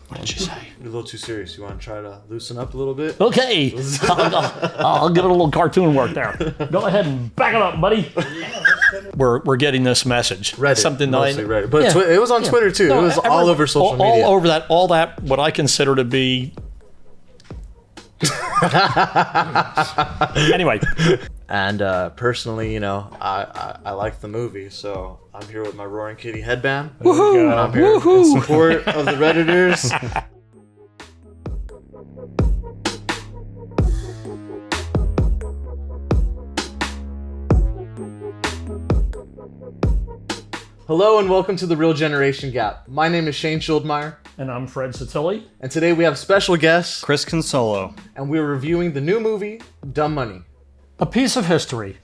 What did you say? You're a little too serious. You want to try to loosen up a little bit? Okay. I'll give it a little cartoon work there. Go ahead and back it up, buddy. We're getting this message. Reddit. Something mostly Reddit. But it was on Twitter too. No, it was all over social media. All over that. All that. What I consider to be. Anyway. And personally, I like the movie, so I'm here with my Roaring Kitty headband. Woohoo! And I'm here in support of the Redditors. Hello and welcome to The Real Generation Gap. My name is Shane Schildmeyer. And I'm Fred Satilli. And today we have special guest, Chris Consolo. And we're reviewing the new movie, Dumb Money. A piece of history.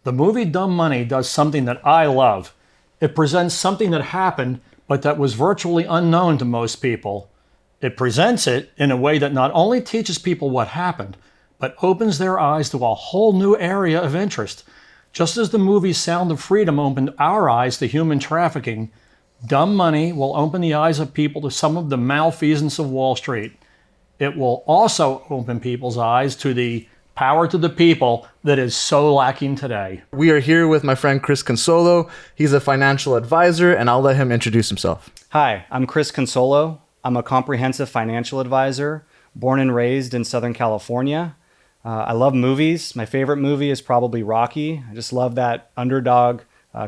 The movie Dumb Money does something that I love. It presents something that happened, but that was virtually unknown to most people. It presents it in a way that not only teaches people what happened, but opens their eyes to a whole new area of interest. Just as the movie Sound of Freedom opened our eyes to human trafficking, Dumb Money will open the eyes of people to some of the malfeasance of Wall Street. It will also open people's eyes to the power to the people that is so lacking today. We are here with my friend Chris Consolo. He's a financial advisor, and I'll let him introduce himself. Hi, I'm Chris Consolo. I'm a comprehensive financial advisor, born and raised in Southern California. I love movies. My favorite movie is probably Rocky. I just love that underdog,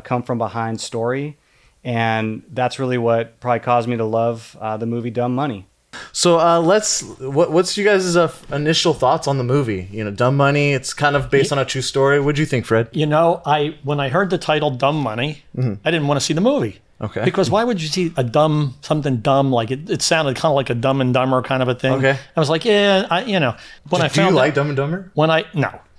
come from behind story. And that's really what probably caused me to love the movie Dumb Money. So what's you guys' initial thoughts on the movie? Dumb Money, it's kind of based on a true story. What'd you think, Fred? When I heard the title Dumb Money, I didn't want to see the movie. Okay. Because why would you see something dumb, like it sounded kind of like a Dumb and Dumber kind of a thing. Okay. I was like, Do you like Dumb and Dumber?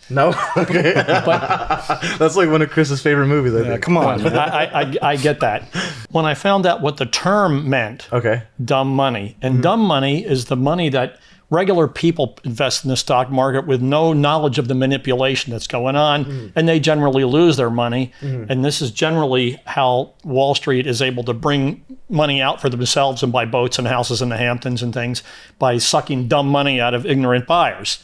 No? Okay. But that's like one of Chris's favorite movies, I think. Come on. I get that. When I found out what the term meant, dumb money, and dumb money is the money that regular people invest in the stock market with no knowledge of the manipulation that's going on, and they generally lose their money. And this is generally how Wall Street is able to bring money out for themselves and buy boats and houses in the Hamptons and things by sucking dumb money out of ignorant buyers.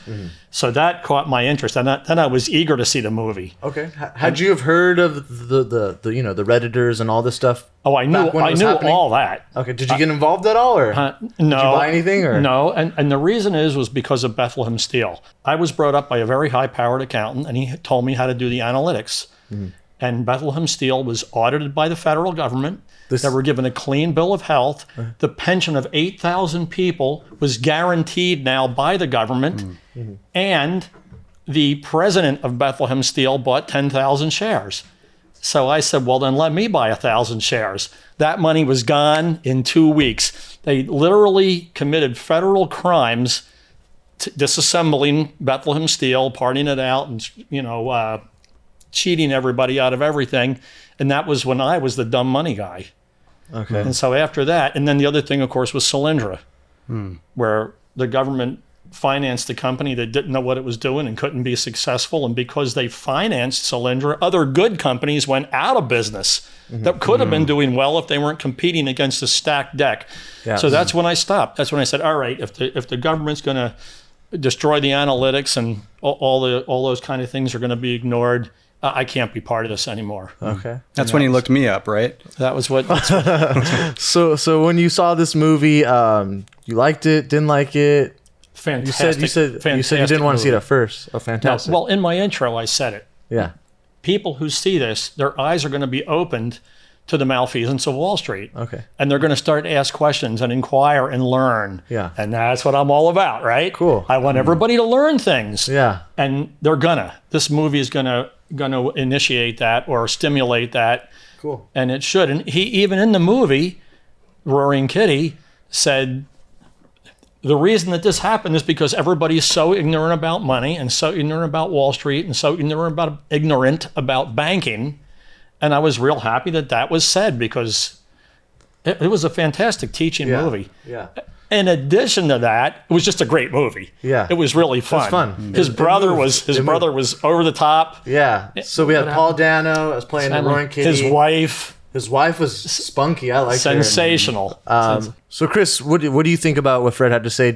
So that caught my interest, and then I was eager to see the movie. Okay. Had you have heard of the Redditors and all this stuff? Oh, I knew all that. Okay. Did you get involved at all, or no? Did you buy anything, or no? And the reason was because of Bethlehem Steel. I was brought up by a very high-powered accountant, and he told me how to do the analytics. And Bethlehem Steel was audited by the federal government. They were given a clean bill of health. The pension of 8,000 people was guaranteed now by the government. And the president of Bethlehem Steel bought 10,000 shares. So I said, well, then let me buy 1,000 shares. That money was gone in 2 weeks. They literally committed federal crimes, disassembling Bethlehem Steel, parting it out, and cheating everybody out of everything. And that was when I was the dumb money guy. Okay. And so after that, and then the other thing, of course, was Solyndra, where the government financed a company that didn't know what it was doing and couldn't be successful. And because they financed Solyndra, other good companies went out of business that could have been doing well if they weren't competing against a stacked deck. Yes. So that's when I stopped. That's when I said, all right, if the government's going to destroy the analytics and all those kind of things are going to be ignored, I can't be part of this anymore. Okay. That's when he looked me up, right? That was what. So when you saw this movie, you liked it, didn't like it? Fantastic. You said you didn't want to see it at first. Oh, fantastic. No, well, in my intro, I said it. Yeah. People who see this, their eyes are going to be opened to the malfeasance of Wall Street. Okay. And they're going to start to ask questions and inquire and learn. Yeah. And that's what I'm all about, right? Cool. I want everybody to learn things. Yeah. And they're gonna. This movie is gonna initiate that or stimulate that. Cool. And it should. And he, even in the movie, Roaring Kitty said, the reason that this happened is because everybody's so ignorant about money and so ignorant about Wall Street and so ignorant about banking. And I was real happy that was said, because it was a fantastic teaching movie. Yeah. In addition to that, it was just a great movie. Yeah. It was really fun. It was fun. His brother was over the top. Yeah. So we had Paul Dano as playing the Roaring Kitty. His wife. His wife was spunky. I like sensational. So Chris, what do you think about what Fred had to say?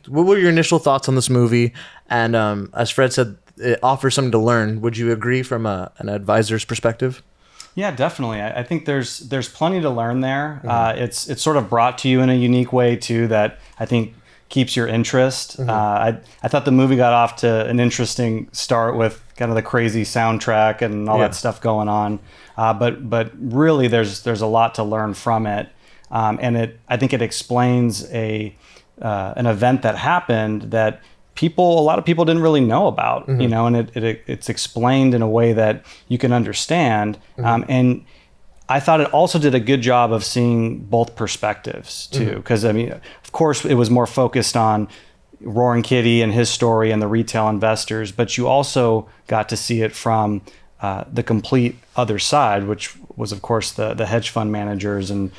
What were your initial thoughts on this movie? And as Fred said, it offers something to learn. Would you agree from an advisor's perspective? Yeah, definitely. I think there's plenty to learn there. It's sort of brought to you in a unique way too that I think keeps your interest. I thought the movie got off to an interesting start with kind of the crazy soundtrack and all that stuff going on. But really, there's a lot to learn from it, and I think it explains an event that happened that a lot of people didn't really know about, and it's explained in a way that you can understand. And I thought it also did a good job of seeing both perspectives too, because I mean, of course, it was more focused on Roaring Kitty and his story and the retail investors, but you also got to see it from the complete other side, which was, of course, the hedge fund managers and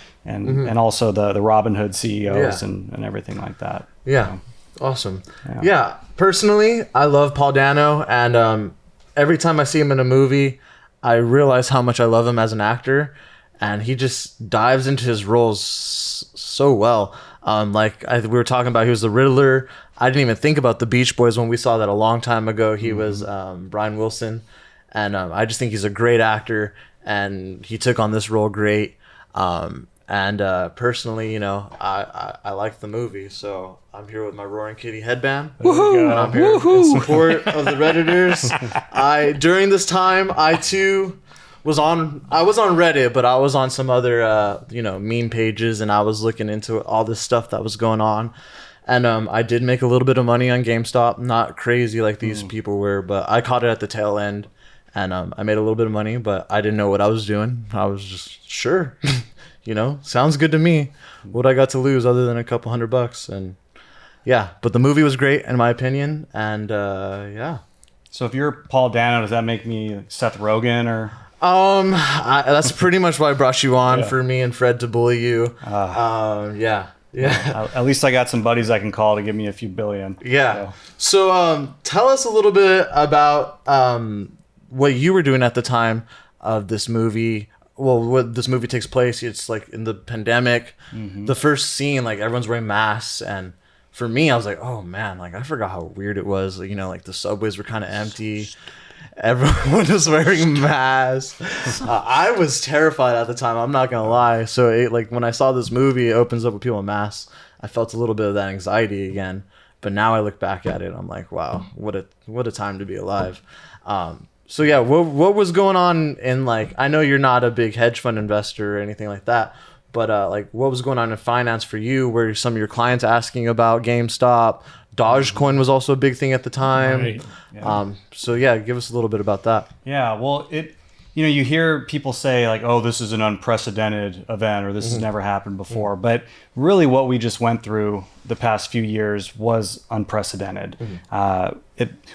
also the Robinhood CEOs and everything like that. Yeah. So, awesome. Yeah. Personally, I love Paul Dano, and every time I see him in a movie, I realize how much I love him as an actor, and he just dives into his roles so well. We were talking about, he was the Riddler. I didn't even think about the Beach Boys when we saw that a long time ago. He was Brian Wilson, and I just think he's a great actor, and he took on this role great. Personally, I like the movie, so I'm here with my Roaring Kitty headband. And I'm here in support of the Redditors. During this time, I too was on Reddit, but I was on some other meme pages, and I was looking into all this stuff that was going on. And I did make a little bit of money on GameStop, not crazy like these people were, but I caught it at the tail end, and I made a little bit of money, but I didn't know what I was doing. I was just sure. Sounds good to me. What I got to lose other than a couple $100, and but the movie was great in my opinion, and So if you're Paul Dano, does that make me Seth Rogen or? That's pretty much why I brought you on, for me and Fred to bully you. At least I got some buddies I can call to give me a few billion. Yeah. So tell us a little bit about what you were doing at the time of this movie. Well, what this movie takes place, it's like in the pandemic. The first scene, like everyone's wearing masks, and for me, I was like, oh man, like I forgot how weird it was. Like the subways were kind of empty. Everyone was wearing masks. I was terrified at the time. I'm not gonna lie. So when I saw this movie, it opens up with people in masks. I felt a little bit of that anxiety again. But now I look back at it, I'm like, wow, what a time to be alive. So yeah, what was going on in I know you're not a big hedge fund investor or anything like that, but what was going on in finance for you? Were some of your clients asking about GameStop? Dogecoin was also a big thing at the time. Right. Yeah. So yeah, give us a little bit about that. Yeah, well, you hear people say oh, this is an unprecedented event, or this has never happened before. But really what we just went through the past few years was unprecedented.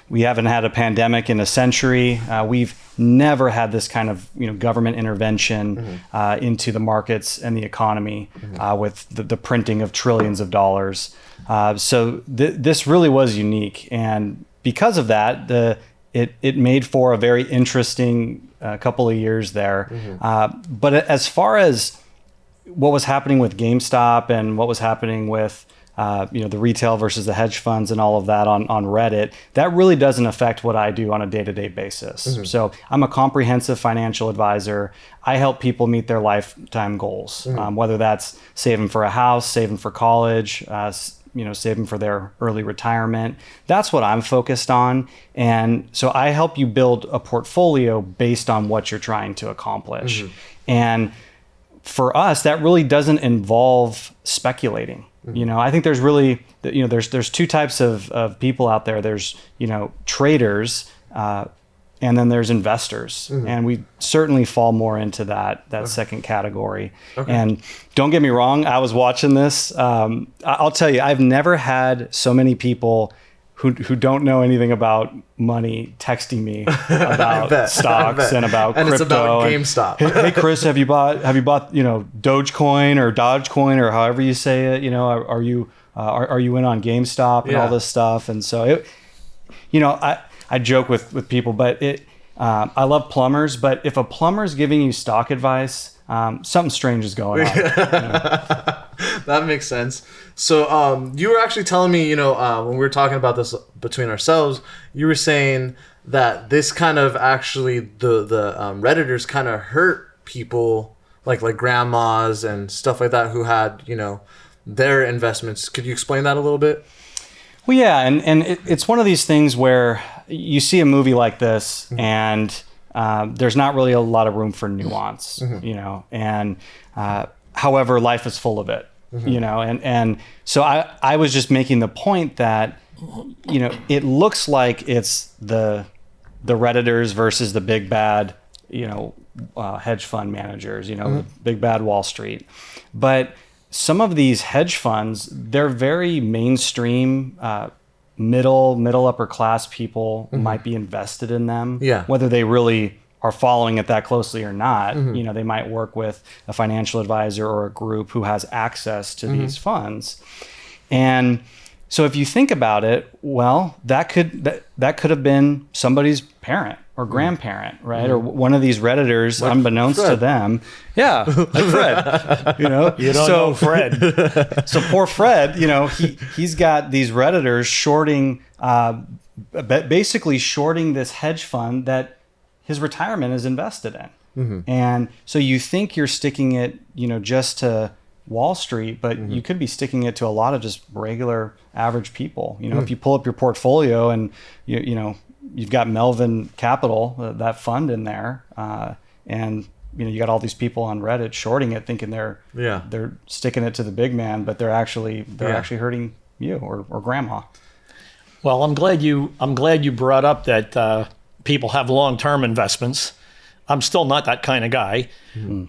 We haven't had a pandemic in a century. We've never had this kind of government intervention into the markets and the economy with the printing of trillions of dollars. So this really was unique. And because of that, it made for a very interesting couple of years there. But as far as what was happening with GameStop and what was happening with the retail versus the hedge funds and all of that on Reddit, that really doesn't affect what I do on a day-to-day basis. So I'm a comprehensive financial advisor. I help people meet their lifetime goals, whether that's saving for a house, saving for college, saving for their early retirement. That's what I'm focused on. And so I help you build a portfolio based on what you're trying to accomplish. And for us, that really doesn't involve speculating. I think there's really, there's two types of people out there. There's, traders, and then there's investors. And we certainly fall more into that second category. And don't get me wrong, I was watching this. I'll tell you, I've never had so many people who don't know anything about money texting me about stocks and about crypto. And it's about GameStop. Hey Chris, have you bought Dogecoin or Dogecoin or however you say it? Are you in on GameStop and all this stuff? And so I joke with people, but I love plumbers, but if a plumber's giving you stock advice, something strange is going on. That makes sense. So you were actually telling me, when we were talking about this between ourselves, you were saying that this kind of actually the Redditors kind of hurt people like grandmas and stuff like that who had their investments. Could you explain that a little bit? Well, yeah, and it's one of these things where you see a movie like this and there's not really a lot of room for nuance, and however, life is full of it, and so I was just making the point that, it looks like it's the Redditors versus the big bad, hedge fund managers, the big bad Wall Street. But some of these hedge funds, they're very mainstream, middle upper class people might be invested in them. Yeah. Whether they really are following it that closely or not, they might work with a financial advisor or a group who has access to these funds. And so if you think about it, well, that could have been somebody's parent or grandparent, right? Or one of these Redditors, unbeknownst to them. Yeah, like Fred. You don't know Fred. So poor Fred, he's got these Redditors shorting, basically shorting this hedge fund that his retirement is invested in. And so you think you're sticking it, just to Wall Street, but you could be sticking it to a lot of just regular average people. If you pull up your portfolio and you've got Melvin Capital, that fund in there, and you got all these people on Reddit shorting it, thinking they're sticking it to the big man, but they're actually hurting you or grandma. Well, I'm glad you brought up that people have long-term investments. I'm still not that kind of guy,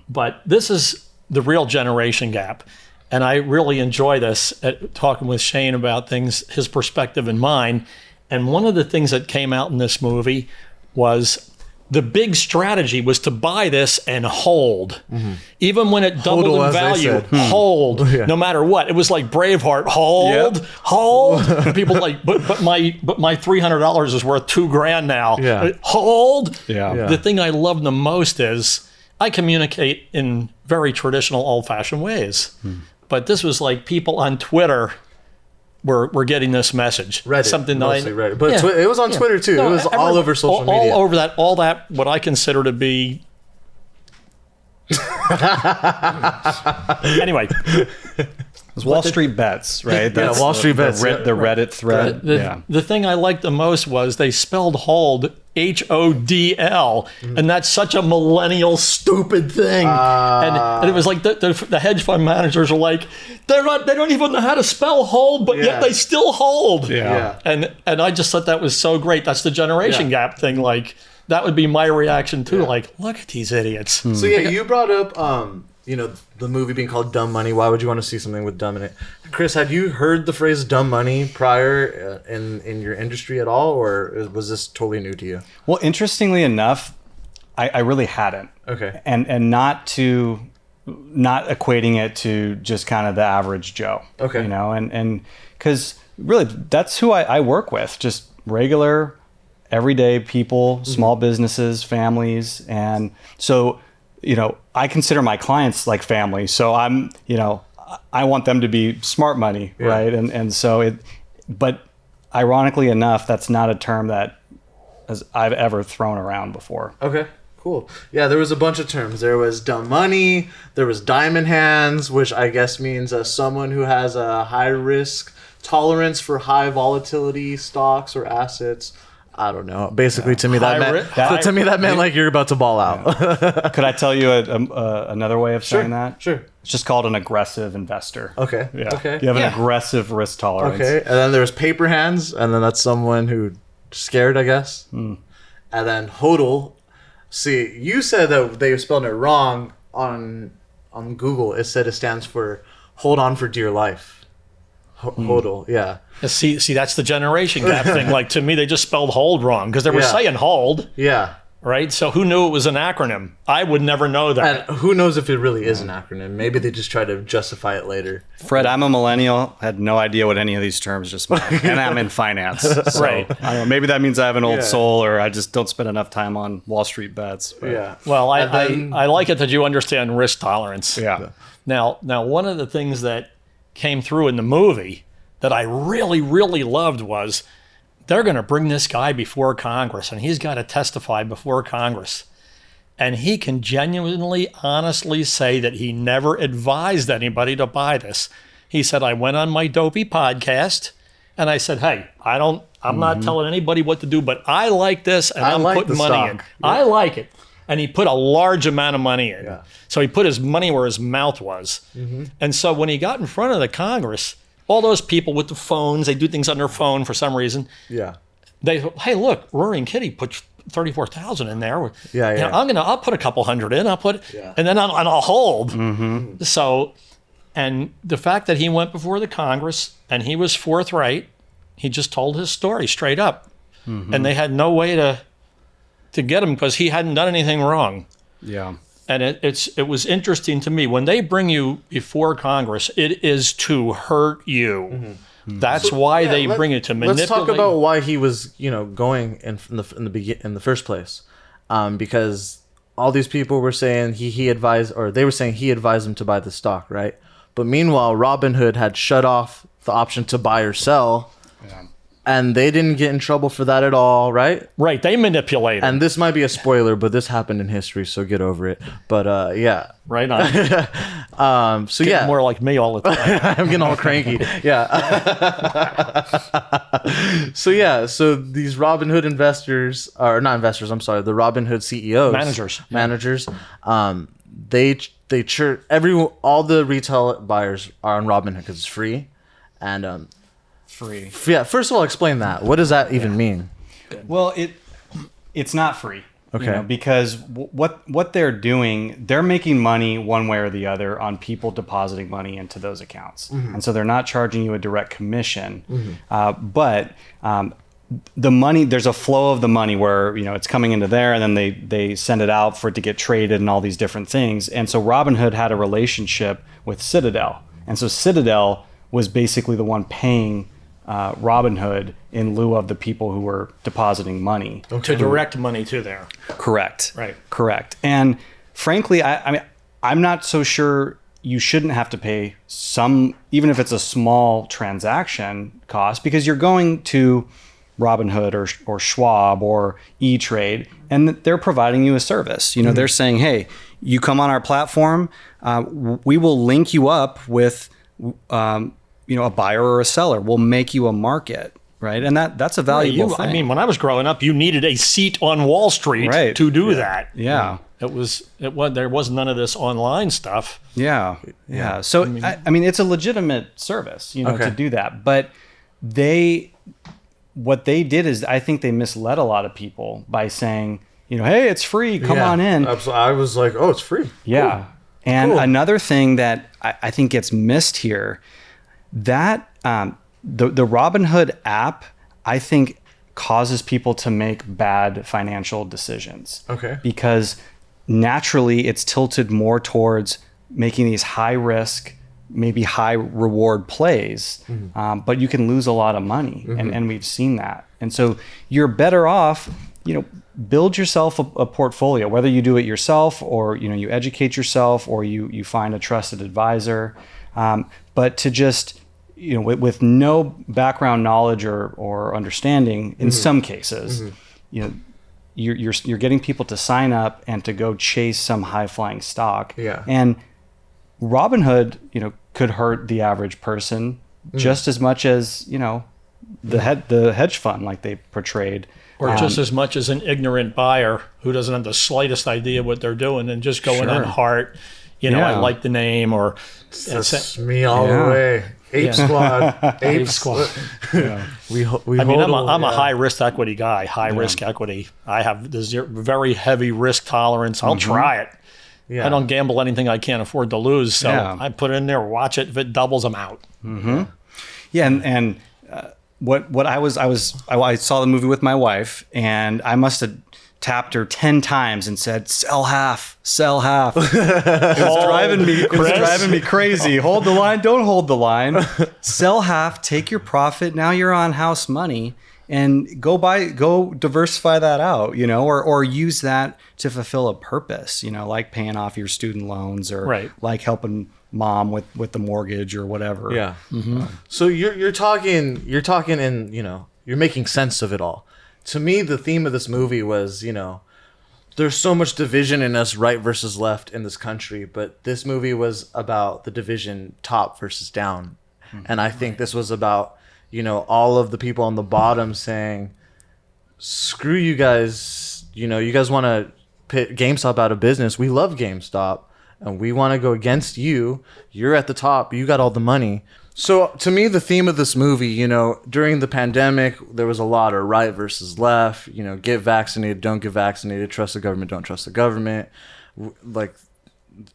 but this is the real generation gap. And I really enjoy this, talking with Shane about things, his perspective and mine. And one of the things that came out in this movie was the big strategy was to buy this and hold. Even when it doubled in value, hold, no matter what. It was like Braveheart, hold. People like, but my $300 is worth $2,000 now. Hold. The thing I love the most is I communicate in very traditional, old-fashioned ways. But this was like people on Twitter were getting this message. Reddit, something mostly Reddit. But it was on Twitter too. No, it was all over social media. All over that, what I consider to be... Anyway. It was Wall Street Bets, right? That's Wall Street Bets. The Reddit thread. The thing I liked the most was they spelled hold HODL, and that's such a millennial stupid thing. And it was like the hedge fund managers are like, they don't even know how to spell hold, but yet they still hold. And I just thought that was so great. That's the generation gap thing. Like that would be my reaction too. Like, look at these idiots. So you brought up the movie being called Dumb Money. Why would you want to see something with dumb in it? Chris, had you heard the phrase dumb money prior in your industry at all, or was this totally new to you? Well, interestingly enough, I really hadn't. Okay. And not equating it to just kind of the average Joe. Okay. And because really that's who I work with, just regular, everyday people, small businesses, families. And so, I consider my clients like family. So I'm, I want them to be smart money, right? And so but ironically enough, that's not a term that I've ever thrown around before. Okay, cool. Yeah, there was a bunch of terms. There was dumb money. There was diamond hands, which I guess means someone who has a high risk tolerance for high volatility stocks or assets. I don't know. Basically, to me that meant like you're about to ball out. Could I tell you another way of saying that? Sure. It's just called an aggressive investor. Okay. Yeah. Okay. You have an aggressive risk tolerance. Okay. And then there's paper hands, and then that's someone who's scared, I guess. And then hodl. See, you said that they spelled it wrong on Google. It said it stands for hold on for dear life. Hodl, yeah. See, that's the generation gap thing. Like, to me, they just spelled hold wrong because they were saying hold. Yeah. right? So who knew it was an acronym? I would never know that. And who knows if it really is an acronym? Maybe they just try to justify it later. Fred, I'm a millennial. Had no idea what any of these terms just meant, and I'm in finance. So, Right. I don't know, maybe that means I have an old soul, or I just don't spend enough time on Wall Street bets. But, Yeah. Well, And I like it that you understand risk tolerance. yeah. Now, one of the things that came through in the movie that I really, really loved was they're going to bring this guy before Congress, and he's got to testify before Congress. And he can genuinely, honestly say that he never advised anybody to buy this. He said, I went on my dopey podcast, and I said, hey, I'm not telling anybody what to do, but I like this, and I'm like putting the money stock. in. Yeah. I like it. And he put a large amount of money in. Yeah. So he put his money where his mouth was. And so when he got in front of the Congress, all those people with the phones, they do things on their phone for some reason. Yeah. They, hey, look, Rory and Kitty put 34,000 in there. Yeah, You yeah. know, I'll put a couple hundred in. Yeah. And then I'll hold. So, and the fact that he went before the Congress and he was forthright, he just told his story straight up, and they had no way to get him because he hadn't done anything wrong. Yeah. And it was interesting to me when they bring you before Congress, it is to hurt you. That's why they bring it to manipulate. Let's talk about why he was, going in the first place, because all these people were saying he advised, or they were saying he advised them to buy the stock, right? But meanwhile, Robinhood had shut off the option to buy or sell, and they didn't get in trouble for that at all, right? Right, they manipulated. And this might be a spoiler, but this happened in history, so get over it. But yeah. Right on. So yeah, More like me all the time. I'm getting all cranky. Yeah. So these Robinhood investors, or not investors, I'm sorry, the Robinhood CEOs, managers, all the retail buyers are on Robinhood because it's free, and Free. yeah. First of all, explain that. What does that even mean? Well, it's not free. Okay. Because what they're doing, they're making money one way or the other on people depositing money into those accounts, and so they're not charging you a direct commission, but the money, there's a flow of the money where it's coming into there, and then they send it out for it to get traded and all these different things. And so Robinhood had a relationship with Citadel, and so Citadel was basically the one paying Robinhood in lieu of the people who were depositing money. To direct money to there. Correct. Right. Correct. And frankly, I mean, I'm not so sure you shouldn't have to pay some, even if it's a small transaction cost, because you're going to Robinhood or Schwab or E-Trade, and they're providing you a service. They're saying, hey, you come on our platform, we will link you up with a buyer or a seller. We'll make you a market, right? And that's a valuable thing. I mean, when I was growing up, you needed a seat on Wall Street to do that. Yeah. There was none of this online stuff. Yeah. So I mean, it's a legitimate service, to do that. But what they did is, I think they misled a lot of people by saying, hey, it's free, come on in. I was like, oh, it's free. Yeah. Cool. And another thing that I think gets missed here, that the Robinhood app, I think, causes people to make bad financial decisions. Okay. Because naturally it's tilted more towards making these high risk, maybe high reward plays, but you can lose a lot of money, and we've seen that. And so you're better off, build yourself a portfolio, whether you do it yourself or you educate yourself or you find a trusted advisor, but to just with no background knowledge or understanding, in some cases, you're getting people to sign up and to go chase some high flying stock. Yeah. And Robinhood, could hurt the average person just as much as the hedge fund, like they portrayed, or just as much as an ignorant buyer who doesn't have the slightest idea what they're doing and just going on heart. I like the name, or that's me all the way. Ape Squad. Ape Squad. Yeah. I'm a high risk equity guy. High risk equity. I have this very heavy risk tolerance. I'll try it. Yeah. I don't gamble anything I can't afford to lose. So I put it in there, watch it. If it doubles, I'm out. Mm-hmm. Yeah, what I saw the movie with my wife, and I must have tapped her 10 times and said, "Sell half, sell half." It was driving me crazy. Hold the line, don't hold the line. Sell half, take your profit. Now you're on house money, and go diversify that out, or use that to fulfill a purpose, like paying off your student loans, or like helping mom with the mortgage or whatever. Yeah. Mm-hmm. So you're talking and you're making sense of it all. To me, the theme of this movie was, there's so much division in us, right versus left in this country, but this movie was about the division top versus down. Mm-hmm. And I think this was about, all of the people on the bottom saying, screw you guys, you guys want to put GameStop out of business. We love GameStop and we want to go against you. You're at the top. You got all the money. So to me, the theme of this movie, during the pandemic, there was a lot of right versus left, get vaccinated, don't get vaccinated, trust the government, don't trust the government. Like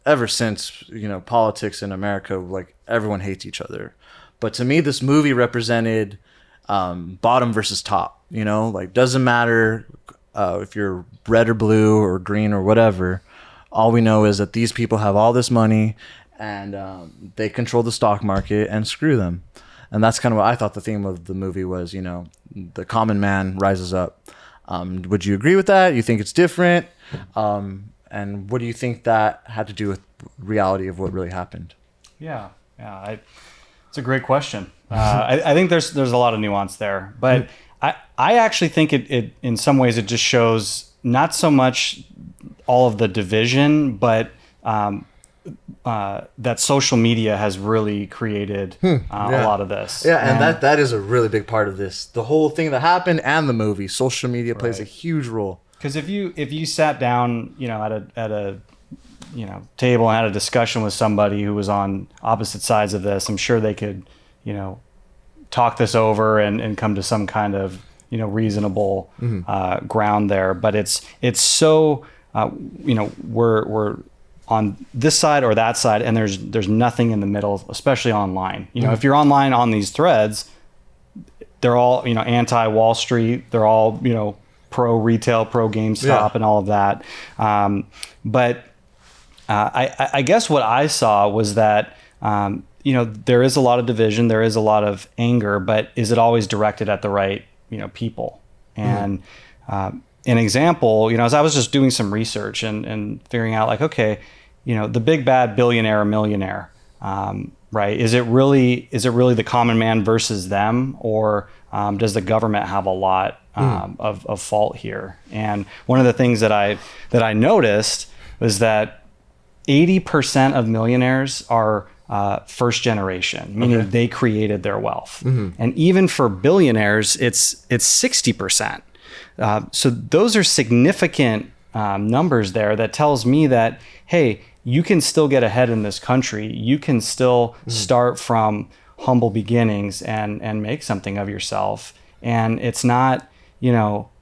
ever since, politics in America, like everyone hates each other. But to me, this movie represented bottom versus top, like doesn't matter if you're red or blue or green or whatever. All we know is that these people have all this money and they control the stock market, and screw them. And that's kind of what I thought the theme of the movie was, the common man rises up. Would you agree with that? You think it's different? And what do you think that had to do with reality of what really happened? Yeah. It's a great question. I think there's a lot of nuance there, but I actually think it in some ways it just shows not so much all of the division, but that social media has really created a lot of this. Yeah, and that is a really big part of this. The whole thing that happened and the movie, social media plays a huge role. Because if you sat down, at a table and had a discussion with somebody who was on opposite sides of this, I'm sure they could, talk this over and come to some kind of, reasonable ground there. But it's so, we're on this side or that side, and there's nothing in the middle, especially online. If you're online on these threads, they're all, anti-Wall Street. They're all, pro retail, pro GameStop, and all of that. But I guess what I saw was that, there is a lot of division, there is a lot of anger, but is it always directed at the right, people? And an example, as I was just doing some research and figuring out like, okay, the big bad billionaire or millionaire, right? Is it really the common man versus them, or does the government have a lot of fault here? And one of the things that I noticed was that 80% of millionaires are first generation, meaning they created their wealth. And even for billionaires, it's 60%. So those are significant numbers there that tells me that, hey, you can still get ahead in this country. You can still start from humble beginnings and make something of yourself. And it's not,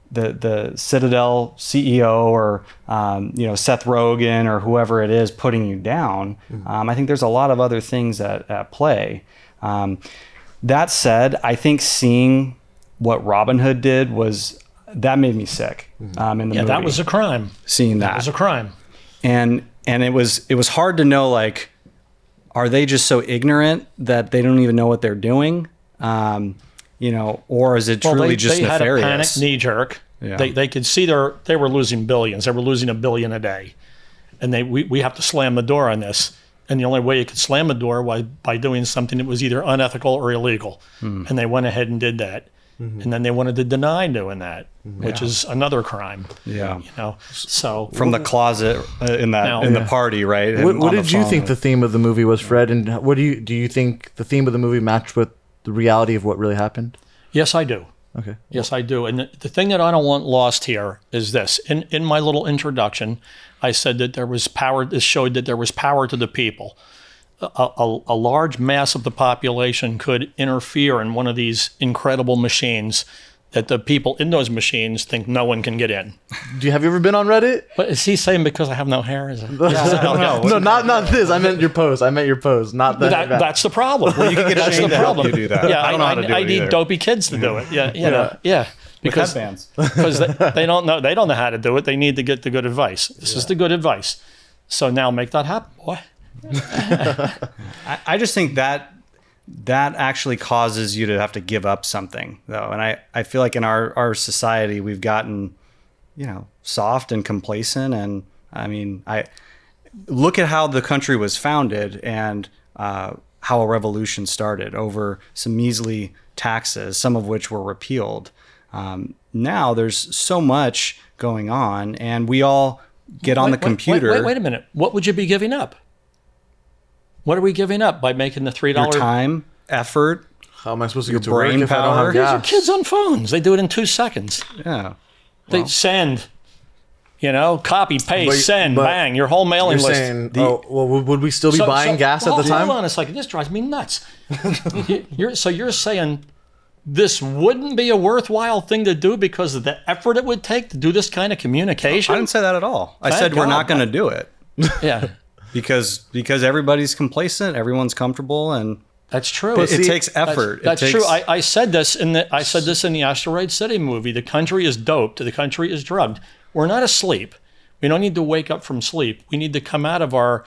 the Citadel CEO or, Seth Rogen or whoever it is putting you down. I think there's a lot of other things at play. That said, I think seeing what Robinhood did that made me sick. In the movie. That was a crime. Seeing that was a crime. And it was hard to know, like, are they just so ignorant that they don't even know what they're doing? Or is it truly just nefarious? They had a panic knee jerk. Yeah. They could see they were losing billions. They were losing $1 billion a day. And we have to slam the door on this. And the only way you could slam the door was by doing something that was either unethical or illegal. And they went ahead and did that. And then they wanted to deny doing that, which is another crime. Yeah. So from the closet in the party, right? What did you think the theme of the movie was, Fred? And what do you think the theme of the movie matched with the reality of what really happened? Yes, I do. Okay. Yes, I do. And the thing that I don't want lost here is this. In my little introduction, I said that there was power. This showed that there was power to the people. A large mass of the population could interfere in one of these incredible machines that the people in those machines think no one can get in. Have you ever been on Reddit? But is he saying because I have no hair? No, not this. I meant your pose. Not that. That's the problem. Well, you can get that's shamed the problem. To help you do that. Yeah, I don't know how to do it I need either. Dopey kids to do it. Yeah. because headbands. because they don't know how to do it. They need to get the good advice. This is the good advice. So now make that happen, boy. I just think that actually causes you to have to give up something, though. And I feel like in our society, we've gotten, soft and complacent. And I mean, I look at how the country was founded and how a revolution started over some measly taxes, some of which were repealed. Now there's so much going on, and we all get on the computer. Wait a minute. What would you be giving up? What are we giving up by making the $3? Your time, effort. How am I supposed to Your get to work brain if I don't power? have These are gas? kids on phones. They do it in 2 seconds. Yeah. They send, copy, paste, send, but bang, your whole mailing You're list. saying, would we still be buying gas at the time? Hold on a second. This drives me nuts. You're saying this wouldn't be a worthwhile thing to do because of the effort it would take to do this kind of communication? I didn't say that at all. I Thank said we're God. not going to do it Yeah, because everybody's complacent, everyone's comfortable, and that's true. it takes effort. That's It takes, true. I said this in the Asteroid City movie. The country is doped. The country is drugged. We're not asleep. We don't need to wake up from sleep. We need to come out of our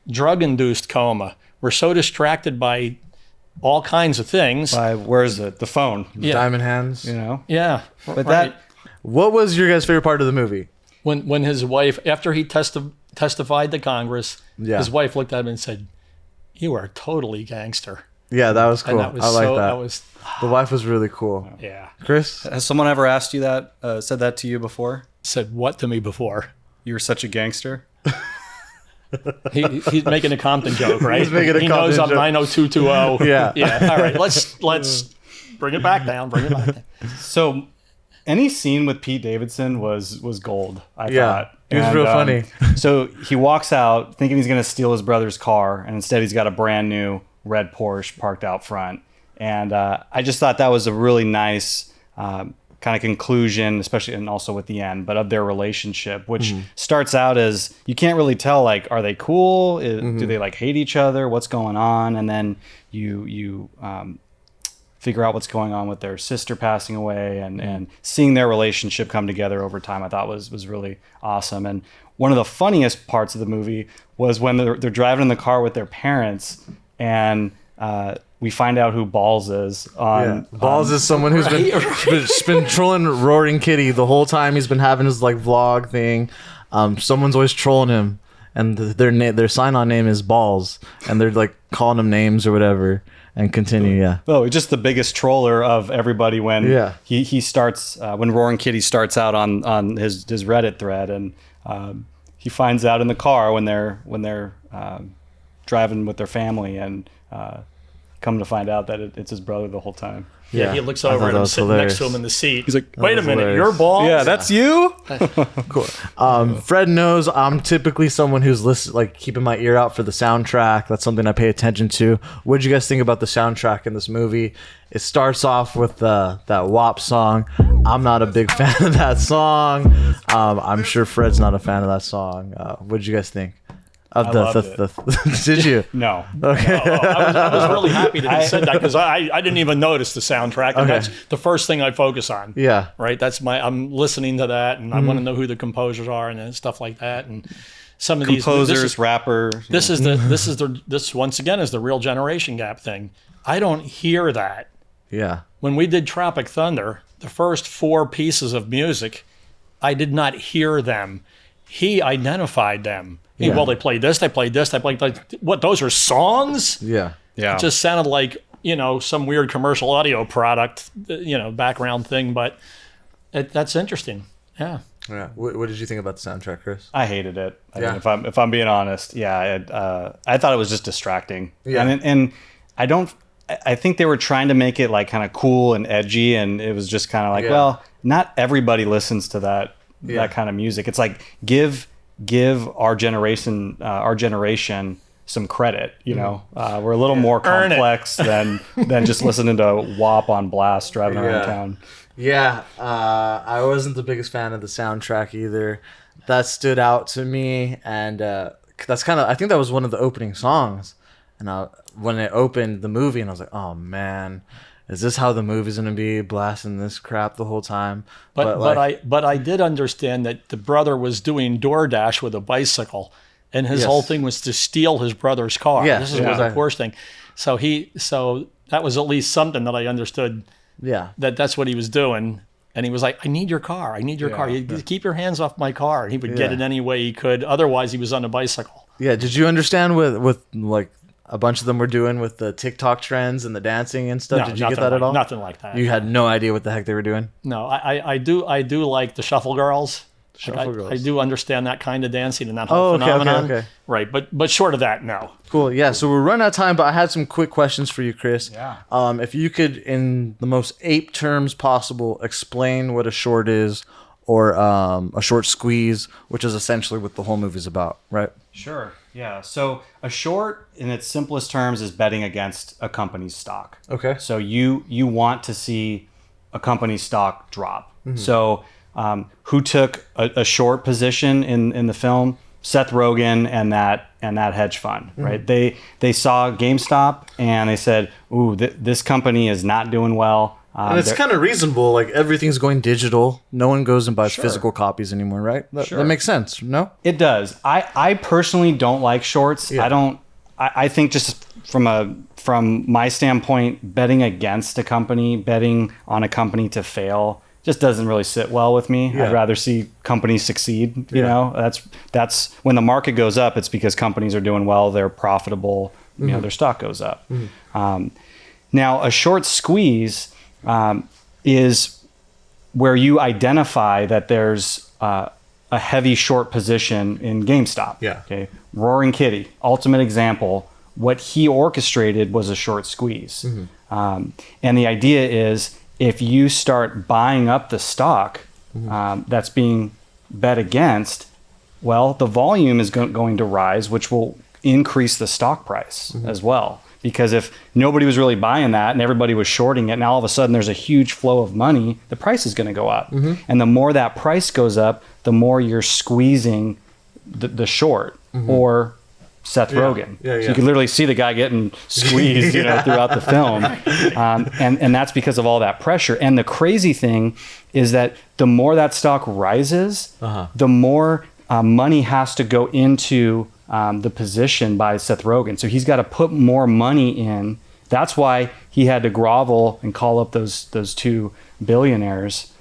drug-induced coma. We're so distracted by all kinds of things. by where is it? The phone. Yeah. Diamond hands. Yeah, But right. What was your guys' favorite part of the movie? when his wife, after he testified to Congress, Yeah. his wife looked at him and said, "You are totally gangster." Yeah, that was cool. And that was I like so. that. That was The wife was really cool. yeah. Chris? Has someone ever asked you that? Said that to you before? Said what to me before? You were such a gangster. He's making a Compton joke, right? He's making a he Compton knows I'm joke. 90220. Yeah. Yeah. All right. Let's bring it back down. Bring it back down. So, any scene with Pete Davidson was gold. I Yeah. thought He was real funny. So he walks out thinking he's going to steal his brother's car, and instead he's got a brand new red Porsche parked out front. And I just thought that was a really nice kind of conclusion, especially and also with the end, but of their relationship, which starts out as you can't really tell, like, are they cool? Do they like hate each other? What's going on? And then you figure out what's going on with their sister passing away and seeing their relationship come together over time, I thought was really awesome. And one of the funniest parts of the movie was when they're driving in the car with their parents and we find out who Balls is. Balls is someone who's been trolling Roaring Kitty the whole time. He's been having his like vlog thing. Someone's always trolling him, and their sign-on name is Balls, and they're like calling him names or whatever. And continue, yeah. Oh, just the biggest troller of everybody when he starts when Roaring Kitty starts out on his Reddit thread, and he finds out in the car when they're driving with their family and come to find out that it's his brother the whole time. Yeah, he looks over at him sitting next to him in the seat. He's like, "Wait a minute, hilarious. you're Balls?" Yeah, that's you. Cool. Fred knows I'm typically someone who's keeping my ear out for the soundtrack. That's something I pay attention to. What did you guys think about the soundtrack in this movie? It starts off with that WAP song. I'm not a big fan of that song. I'm sure Fred's not a fan of that song. What did you guys think? I loved it. Did you? No. Okay. Oh, I was really happy that he said that because I didn't even notice the soundtrack, and that's the first thing I focus on. Yeah. Right. I'm listening to that, and I want to know who the composers are and stuff like that, and some of these Composers, rappers. This once again is the real generation gap thing. I don't hear that. Yeah. When we did Tropic Thunder, the first 4 pieces of music, I did not hear them. He identified them. Yeah. Well, they played this, they played this, they played what? Those are songs? Yeah. Yeah. It just sounded like, some weird commercial audio product, background thing, but that's interesting. Yeah. Yeah. What did you think about the soundtrack, Chris? I hated it. I Yeah. mean, if I'm being honest, yeah, I thought it was just distracting. Yeah. And I think they were trying to make it like kind of cool and edgy, and it was just kind of like, well, not everybody listens to that kind of music. It's like give our generation some credit. We're a little more complex than just listening to WAP on blast driving around town. Yeah, I wasn't the biggest fan of the soundtrack either. That stood out to me, and that's I think that was one of the opening songs. And when it opened the movie, and I was like, oh man, is this how the movie's gonna be, blasting this crap the whole time? But I did understand that the brother was doing DoorDash with a bicycle, and his whole thing was to steal his brother's car. Yeah, this is what the worst thing. So that was at least something that I understood. Yeah, that's what he was doing. And he was like, I need your car. I need your car. You keep your hands off my car. And he would get it any way he could. Otherwise, he was on a bicycle. Yeah. Did you understand with like a bunch of them were doing with the TikTok trends and the dancing and stuff? No, did you get that at all? Nothing like that. You had no idea what the heck they were doing? No, I do like the shuffle girls. I do understand that kind of dancing and that whole phenomenon. Okay. Right, but short of that, no. Cool. Yeah. So we're running out of time, but I had some quick questions for you, Chris. Yeah. If you could, in the most ape terms possible, explain what a short is, or a short squeeze, which is essentially what the whole movie's about, right? Sure. Yeah. So a short, in its simplest terms, is betting against a company's stock. Okay. So you want to see a company's stock drop. Mm-hmm. So who took a short position in the film? Seth Rogen and that hedge fund, right? They saw GameStop and they said, "Ooh, this company is not doing well." And it's kind of reasonable. Like, everything's going digital. No one goes and buys physical copies anymore, right? That makes sense. No, it does. I personally don't like shorts. Yeah. I think just from my standpoint, betting against a company, betting on a company to fail, just doesn't really sit well with me. Yeah. I'd rather see companies succeed. You know, that's when the market goes up, it's because companies are doing well, they're profitable, you know, their stock goes up. Now, a short squeeze is where you identify that there's a heavy short position in GameStop. Yeah. Okay. Roaring Kitty, ultimate example. What he orchestrated was a short squeeze. And the idea is, if you start buying up the stock that's being bet against, well, the volume is going to rise, which will increase the stock price as well. Because if nobody was really buying that and everybody was shorting it, and all of a sudden there's a huge flow of money, the price is going to go up. And the more that price goes up, the more you're squeezing the short or Seth Rogen. So you can literally see the guy getting squeezed, throughout the film. And that's because of all that pressure. And the crazy thing is that the more that stock rises, the more money has to go into the position by Seth Rogen. So he's got to put more money in. That's why he had to grovel and call up those two billionaires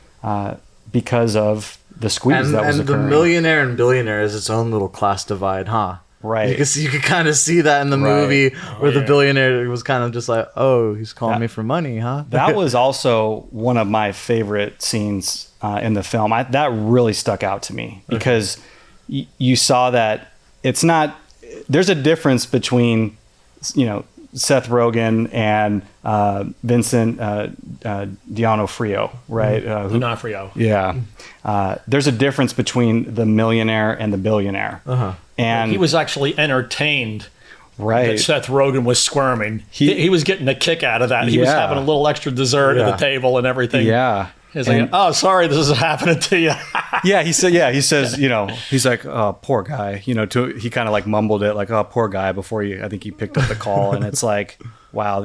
because of the squeeze that was occurring. And the millionaire and billionaire is its own little class divide, huh? Right. You could kind of see that in the movie where the billionaire was kind of just like, oh, he's calling me for money, huh? That was also one of my favorite scenes in the film. That really stuck out to me because you saw that it's not, there's a difference between, Seth Rogen and Vincent D'Onofrio, right? D'Onofrio. Yeah. There's a difference between the millionaire and the billionaire. And he was actually entertained that Seth Rogen was squirming. He was getting a kick out of that. He was having a little extra dessert at the table and everything. Yeah. He's like, oh, sorry, this is happening to you. He says, he's like, oh, poor guy. He kind of like mumbled it like, oh, poor guy before I think he picked up the call. And it's like, wow,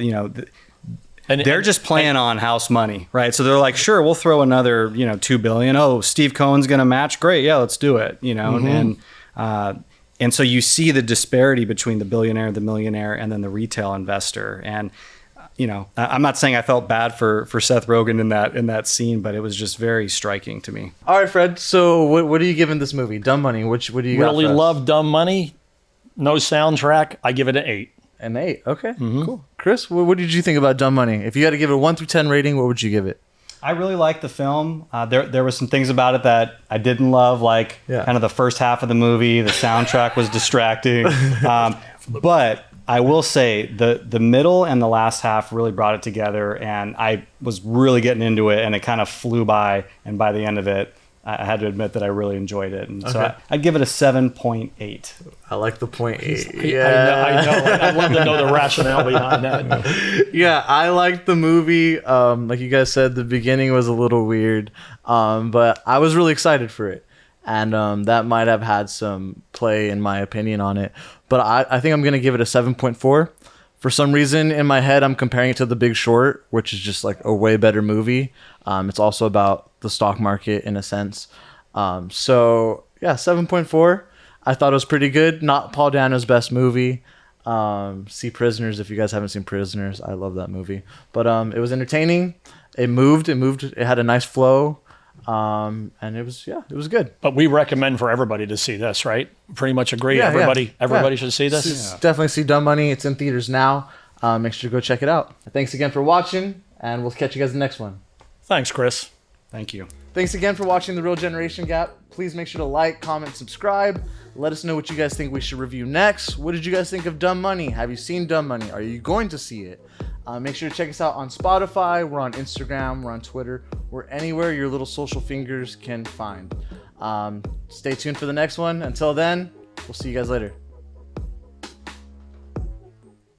they're just playing on house money, right? So they're like, sure, we'll throw another, $2 billion. Oh, Steve Cohen's going to match. Great. Yeah, let's do it. And so you see the disparity between the billionaire, the millionaire, and then the retail investor. And, I'm not saying I felt bad for Seth Rogen in that scene, but it was just very striking to me. All right, Fred. So what are you giving this movie? Dumb Money. What do you got? Really love Dumb Money. No soundtrack. I give it an 8. An 8. Okay, cool. Chris, what did you think about Dumb Money? If you had to give it a 1 through 10 rating, what would you give it? I really liked the film. There were some things about it that I didn't love, like kind of the first half of the movie. The soundtrack was distracting. But I will say the middle and the last half really brought it together, and I was really getting into it, and it kind of flew by. And by the end of it, I had to admit that I really enjoyed it. And so I'd give it a 7.8. I like the 0.8. Yeah, I know. I'd love to know the rationale behind that. Yeah, I liked the movie. Like you guys said, the beginning was a little weird, but I was really excited for it. And that might have had some play in my opinion on it. But I think I'm going to give it a 7.4 For some reason in my head, I'm comparing it to The Big Short, which is just like a way better movie. It's also about the stock market in a sense. So yeah, 7.4. I thought it was pretty good. Not Paul Dano's best movie. See Prisoners if you guys haven't seen Prisoners. I love that movie. But it was entertaining. It moved. It had a nice flow. And it was good. But we recommend for everybody to see this, right? Pretty much agree. Everybody should see this. Definitely see Dumb Money. It's in theaters now. Make sure to go check it out. Thanks again for watching, and we'll catch you guys in the next one. Thanks, Chris. Thank you. Thanks again for watching The Real Generation Gap. Please make sure to like, comment, subscribe. Let us know what you guys think we should review next. What did you guys think of Dumb Money? Have you seen Dumb Money? Are you going to see it? Make sure to check us out on Spotify. We're on Instagram. We're on Twitter. We're anywhere your little social fingers can find. Stay tuned for the next one. Until then, we'll see you guys later.